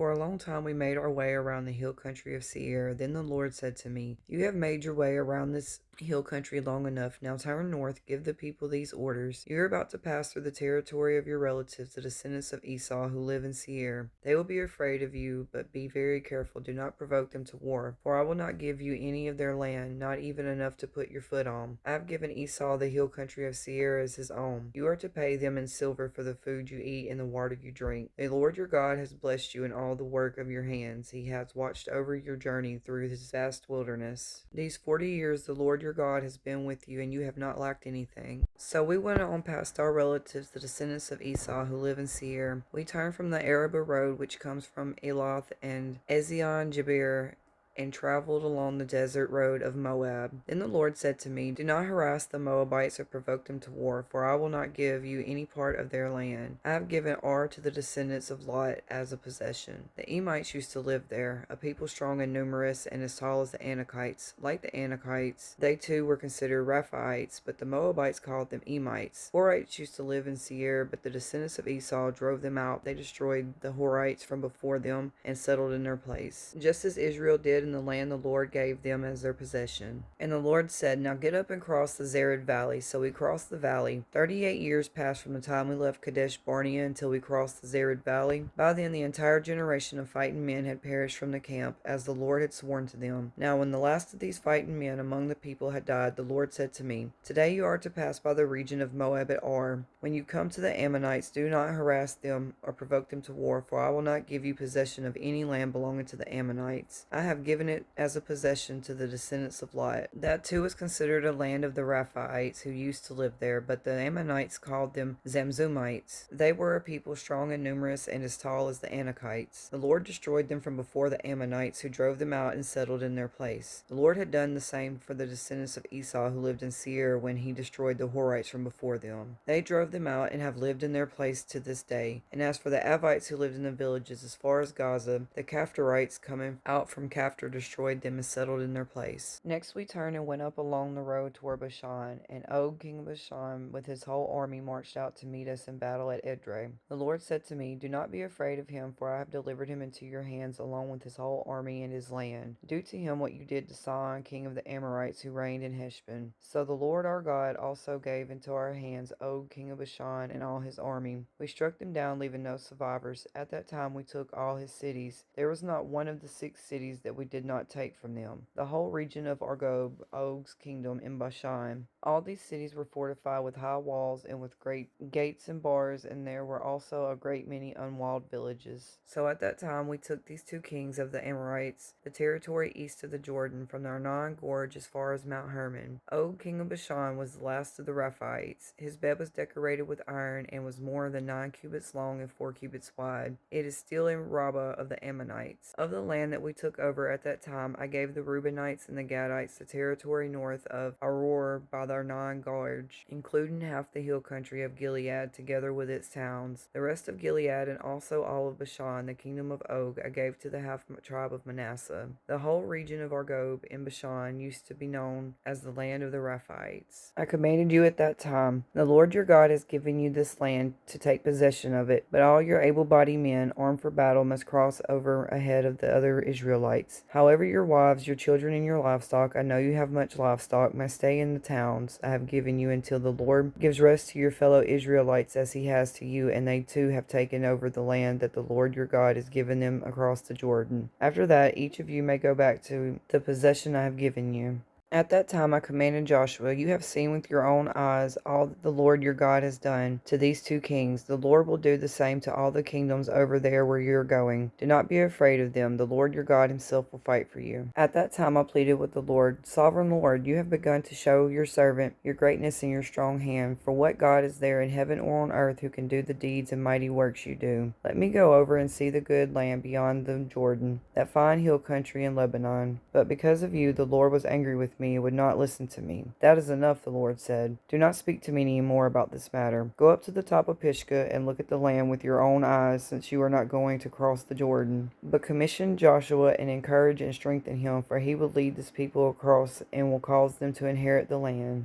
For a long time we made our way around the hill country of Seir. Then the Lord said to me, You have made your way around this hill country long enough. Now turn north, give the people these orders. You are about to pass through the territory of your relatives, the descendants of Esau who live in Seir. They will be afraid of you, but be very careful. Do not provoke them to war, for I will not give you any of their land, not even enough to put your foot on. I have given Esau the hill country of Seir as his own. You are to pay them in silver for the food you eat and the water you drink. The Lord your God has blessed you in all the work of your hands. He has watched over your journey through this vast wilderness. These 40 years the Lord your God has been with you, and you have not lacked anything. So we went on past our relatives, the descendants of Esau who live in Seir. We turned from the Arabah road, which comes from Eloth and Ezion-Geber, and traveled along the desert road of Moab. Then the Lord said to me, Do not harass the Moabites or provoke them to war, for I will not give you any part of their land. I have given Ar to the descendants of Lot as a possession. The Emites used to live there, a people strong and numerous and as tall as the Anakites. Like the Anakites, they too were considered Rephaites, but the Moabites called them Emites. Horites used to live in Seir, but the descendants of Esau drove them out. They destroyed the Horites from before them and settled in their place, just as Israel did in the land the Lord gave them as their possession. And the Lord said, Now get up and cross the Zered valley. So we crossed the valley. 38 years passed from the time we left Kadesh Barnea until we crossed the Zered valley. By then the entire generation of fighting men had perished from the camp, as the Lord had sworn to them. Now when the last of these fighting men among the people had died, the Lord said to me, Today you are to pass by the region of Moab at Ar. When you come to the Ammonites, do not harass them or provoke them to war, for I will not give you possession of any land belonging to the Ammonites. I have given it as a possession to the descendants of Lot. That too was considered a land of the Rephaites who used to live there, but the Ammonites called them Zamzummites. They were a people strong and numerous and as tall as the Anakites. The Lord destroyed them from before the Ammonites, who drove them out and settled in their place. The Lord had done the same for the descendants of Esau who lived in Seir when he destroyed the Horites from before them. They drove them out and have lived in their place to this day. And as for the Avites who lived in the villages as far as Gaza, the Caphtorites coming out from Caphtor destroyed them and settled in their place. Next we turned and went up along the road toward Bashan, and Og, king of Bashan, with his whole army marched out to meet us in battle at Edrei. The Lord said to me, Do not be afraid of him, for I have delivered him into your hands along with his whole army and his land. Do to him what you did to Sihon, king of the Amorites, who reigned in Heshbon. So the Lord our God also gave into our hands Og, king of Bashan, and all his army. We struck them down, leaving no survivors. At that time we took all his cities. There was not one of the 6 cities that we did not take from them. The whole region of Argob, Og's kingdom in Bashan. All these cities were fortified with high walls and with great gates and bars, and there were also a great many unwalled villages. So at that time we took these 2 kings of the Amorites, the territory east of the Jordan, from the Arnon gorge as far as Mount Hermon. Og, king of Bashan, was the last of the Rephaites. His bed was decorated with iron and was more than 9 cubits long and 4 cubits wide. It is still in Rabbah of the Ammonites. Of the land that we took over at that time, I gave the Reubenites and the Gadites the territory north of Aroer by the Arnon gorge, including half the hill country of Gilead together with its towns. The rest of Gilead and also all of Bashan, the kingdom of Og, I gave to the half tribe of Manasseh. The whole region of Argob in Bashan used to be known as the land of the Rephaites. I commanded you at that time, The Lord your God has given you this land to take possession of it, but all your able-bodied men armed for battle must cross over ahead of the other Israelites. However, your wives, your children, and your livestock, I know you have much livestock, must stay in the towns I have given you until the Lord gives rest to your fellow Israelites as he has to you, and they too have taken over the land that the Lord your God has given them across the Jordan. After that, each of you may go back to the possession I have given you. At that time I commanded Joshua, You have seen with your own eyes all that the Lord your God has done to these 2 kings. The Lord will do the same to all the kingdoms over there where you are going. Do not be afraid of them. The Lord your God himself will fight for you. At that time I pleaded with the Lord, Sovereign Lord, you have begun to show your servant your greatness and your strong hand. For what God is there in heaven or on earth who can do the deeds and mighty works you do? Let me go over and see the good land beyond the Jordan, that fine hill country in Lebanon. But because of you, the Lord was angry with me and would not listen to me. That is enough, the Lord said. Do not speak to me any more about this matter. Go up to the top of Pisgah and look at the land with your own eyes, since you are not going to cross the Jordan. But commission Joshua and encourage and strengthen him, for he will lead this people across and will cause them to inherit the land.